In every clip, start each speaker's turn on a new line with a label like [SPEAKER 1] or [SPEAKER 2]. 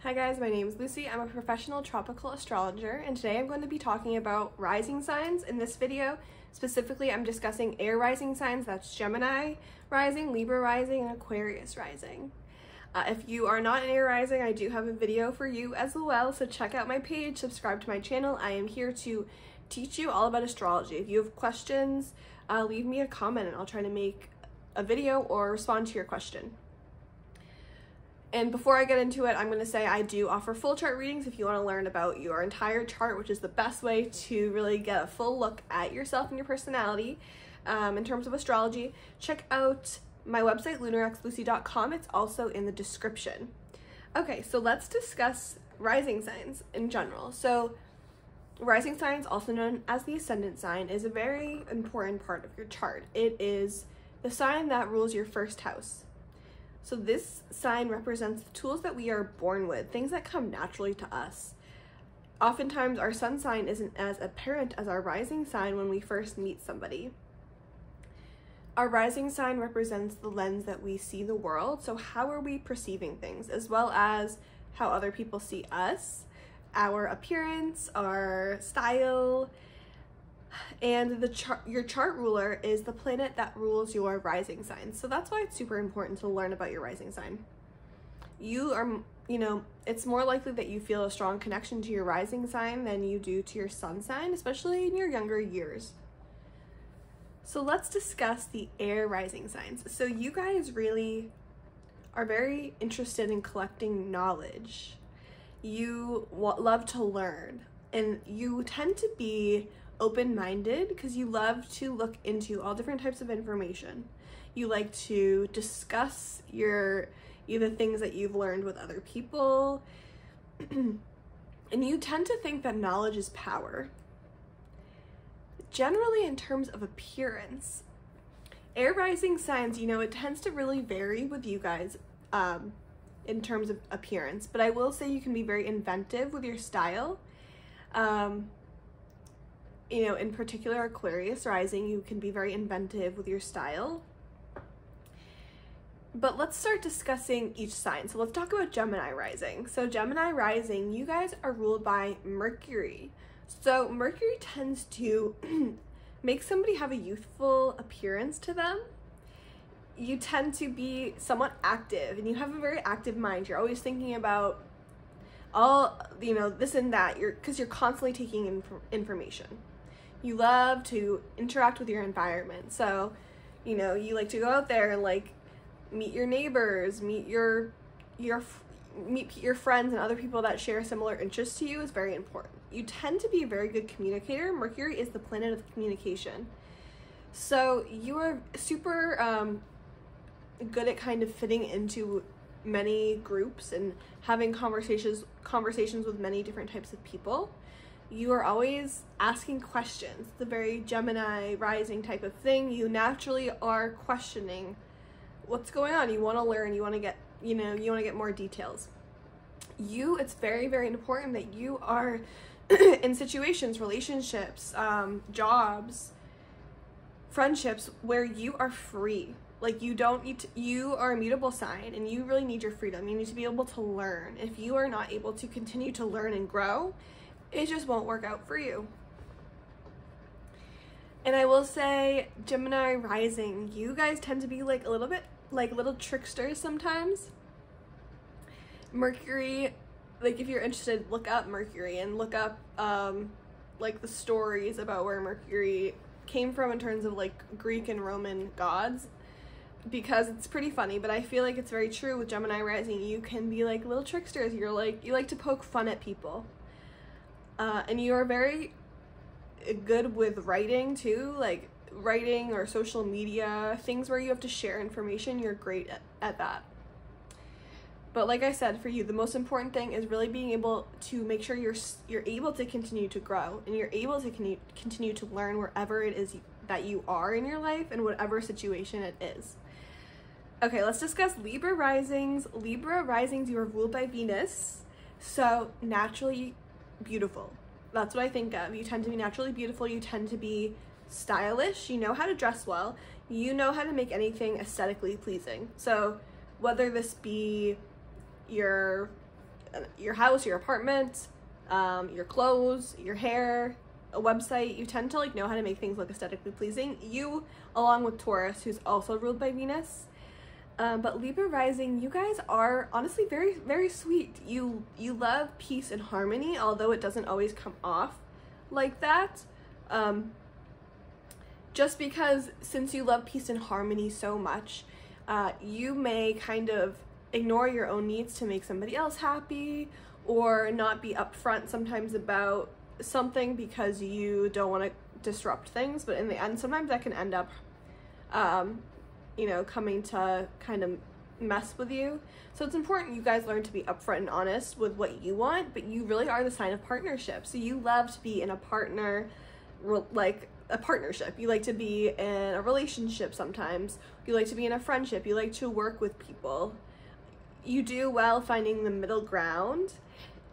[SPEAKER 1] Hi guys, my name is Lucy. I'm a professional tropical astrologer, and today I'm going to be talking about rising signs. In this video, specifically, I'm discussing air rising signs. That's Gemini rising, Libra rising, and Aquarius rising. If you are not an air rising, I do have a video for you as well, so check out my page, subscribe to my channel. I am here to teach you all about astrology. If you have questions, leave me a comment and I'll try to make a video or respond to your question. And before I get into it, I'm going to say I do offer full chart readings if you want to learn about your entire chart, which is the best way to really get a full look at yourself and your personality in terms of astrology. Check out my website, lunarxlucy.com. It's also in the description. Okay, so let's discuss rising signs in general. So rising signs, also known as the ascendant sign, is a very important part of your chart. It is the sign that rules your first house. So this sign represents the tools that we are born with, things that come naturally to us. Oftentimes, our sun sign isn't as apparent as our rising sign when we first meet somebody. Our rising sign represents the lens that we see the world, so how are we perceiving things, as well as how other people see us, our appearance, our style. And your chart ruler is the planet that rules your rising sign. So that's why it's super important to learn about your rising sign. You are, it's more likely that you feel a strong connection to your rising sign than you do to your sun sign, especially in your younger years. So let's discuss the air rising signs. So you guys really are very interested in collecting knowledge. You love to learn, and you tend to be open-minded because you love to look into all different types of information. You like to discuss either things that you've learned with other people, and you tend to think that knowledge is power. Generally, in terms of appearance, air rising signs, it tends to really vary with you guys in terms of appearance, but I will say you can be very inventive with your style. In particular, Aquarius rising, you can be very inventive with your style. But let's start discussing each sign. So let's talk about Gemini rising. So Gemini rising, you guys are ruled by Mercury. So Mercury tends to make somebody have a youthful appearance to them. You tend to be somewhat active, and you have a very active mind. You're always thinking about all, this and that, because you're constantly taking information. You love to interact with your environment. So, you like to go out there and meet your neighbors, meet your friends and other people that share similar interests to you is very important. You tend to be a very good communicator. Mercury is the planet of communication. So you are super good at kind of fitting into many groups and having conversations with many different types of people. You are always asking questions. It's a very Gemini rising type of thing. You naturally are questioning what's going on. You want to learn, you want to get, you want to get more details. It's very, very important that you are in situations, relationships, jobs, friendships where you are free. You are a mutable sign and you really need your freedom. You need to be able to learn. If you are not able to continue to learn and grow, it just won't work out for you. And I will say, Gemini rising, you guys tend to be a little bit little tricksters sometimes. Mercury, if you're interested, look up Mercury and look up the stories about where Mercury came from in terms of Greek and Roman gods, because it's pretty funny, but I feel like it's very true with Gemini rising. You can be little tricksters. You like to poke fun at people. And you are very good with writing too, writing or social media, things where you have to share information. You're great at that. But like I said, for you, the most important thing is really being able to make sure you're able to continue to grow and you're able to continue to learn wherever it is that you are in your life and whatever situation it is. Okay, let's discuss Libra risings. Libra risings, you are ruled by Venus, so naturally beautiful. That's what I think of. You tend to be naturally beautiful. You tend to be stylish. You know how to dress well. You know how to make anything aesthetically pleasing. So whether this be your your house, your apartment, your clothes, your hair, a website. You tend to like know how to make things look aesthetically pleasing. You, along with Taurus, who's also ruled by Venus. But Libra rising, you guys are honestly very, very sweet. You love peace and harmony, although it doesn't always come off like that. Just because since you love peace and harmony so much, you may kind of ignore your own needs to make somebody else happy, or not be upfront sometimes about something because you don't want to disrupt things. But in the end, sometimes that can end up you know, coming to kind of mess with you. So it's important you guys learn to be upfront and honest with what you want, but you really are the sign of partnership. So you love to be in a partnership. You like to be in a relationship sometimes. You like to be in a friendship. You like to work with people. You do well finding the middle ground.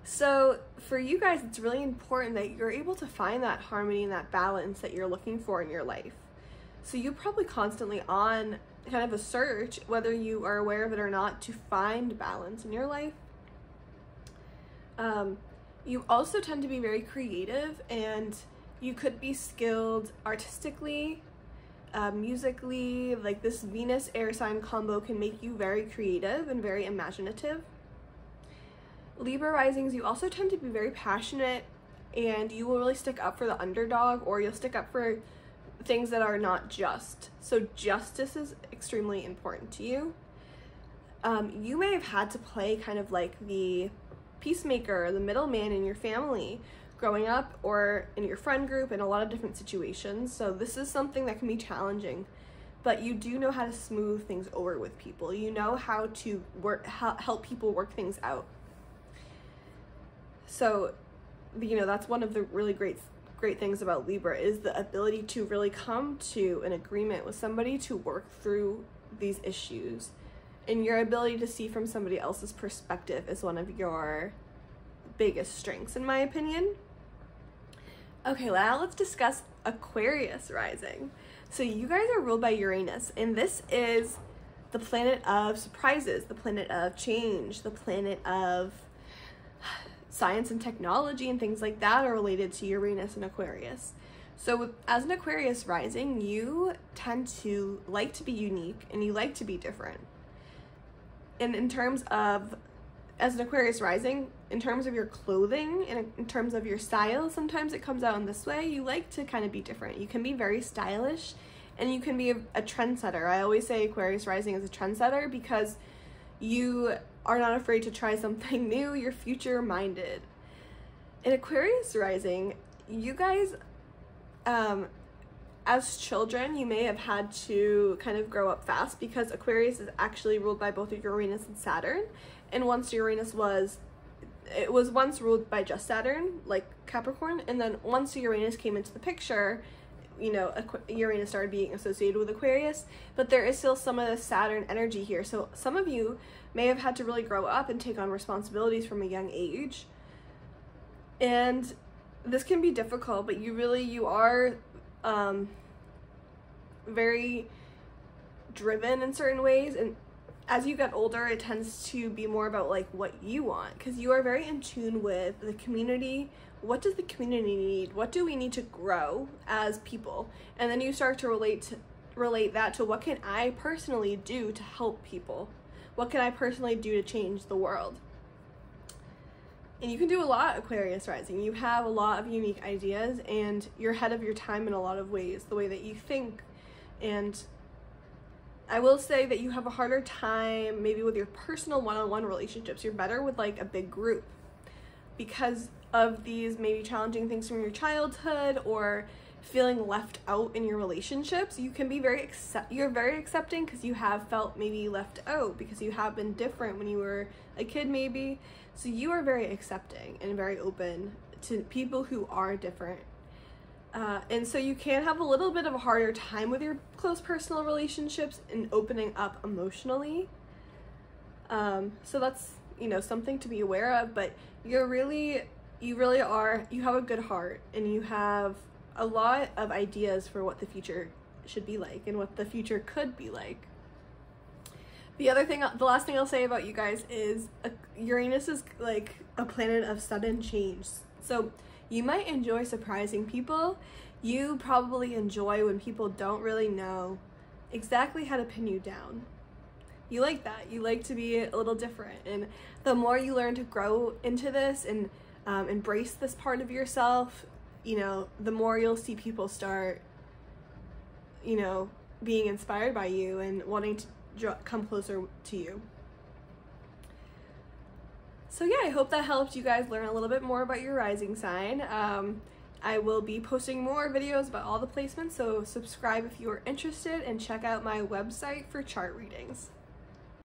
[SPEAKER 1] So for you guys, it's really important that you're able to find that harmony and that balance that you're looking for in your life. So you're probably constantly on kind of a search, whether you are aware of it or not, to find balance in your life. You also tend to be very creative, and you could be skilled artistically, musically. Like this Venus air sign combo can make you very creative and very imaginative. Libra risings, you also tend to be very passionate, and you will really stick up for the underdog, or you'll stick up for things that are not just. So justice is extremely important to you. You may have had to play kind of like the peacemaker, the middleman in your family growing up, or in your friend group, in a lot of different situations. So this is something that can be challenging, but you do know how to smooth things over with people. You know how to help people work things out. So, you know, that's one of the really great things about Libra, is the ability to really come to an agreement with somebody to work through these issues. And your ability to see from somebody else's perspective is one of your biggest strengths, in my opinion. Okay, now let's discuss Aquarius rising. So you guys are ruled by Uranus, and this is the planet of surprises, the planet of change, the planet of science and technology, and things like that are related to Uranus and Aquarius. So as an Aquarius rising, you tend to like to be unique, and you like to be different. And in terms of, as an Aquarius rising, in terms of your clothing and in terms of your style, sometimes it comes out in this way. You like to kind of be different. You can be very stylish, and you can be a trendsetter. I always say Aquarius rising is a trendsetter because you are not afraid to try something new. You're future minded. In Aquarius rising, you guys, as children, you may have had to kind of grow up fast, because Aquarius is actually ruled by both Uranus and Saturn. And once Uranus was once ruled by just Saturn, like Capricorn, and then once Uranus came into the picture, you know, Uranus started being associated with Aquarius, but there is still some of the Saturn energy here. So some of you may have had to really grow up and take on responsibilities from a young age. And this can be difficult, but you are very driven in certain ways. And as you get older, it tends to be more about like what you want, because you are very in tune with the community. What does the community need? What do we need to grow as people? And then you start to relate that to, what can I personally do to help people? What can I personally do to change the world? And you can do a lot, Aquarius rising. You have a lot of unique ideas, and you're ahead of your time in a lot of ways, the way that you think. And I will say that you have a harder time maybe with your personal one-on-one relationships. You're better with like a big group because of these maybe challenging things from your childhood, or feeling left out in your relationships. You can be you're very accepting, because you have felt maybe left out because you have been different when you were a kid maybe. So you are very accepting and very open to people who are different. And so you can have a little bit of a harder time with your close personal relationships and opening up emotionally. So that's, you know, something to be aware of, but you really have a good heart, and you have a lot of ideas for what the future should be like and what the future could be like. The last thing I'll say about you guys is Uranus is like a planet of sudden change. So you might enjoy surprising people. You probably enjoy when people don't really know exactly how to pin you down. You like that. You like to be a little different. And the more you learn to grow into this and embrace this part of yourself, you know, the more you'll see people start, you know, being inspired by you and wanting to come closer to you. So yeah, I hope that helped you guys learn a little bit more about your rising sign. I will be posting more videos about all the placements, so subscribe if you are interested and check out my website for chart readings.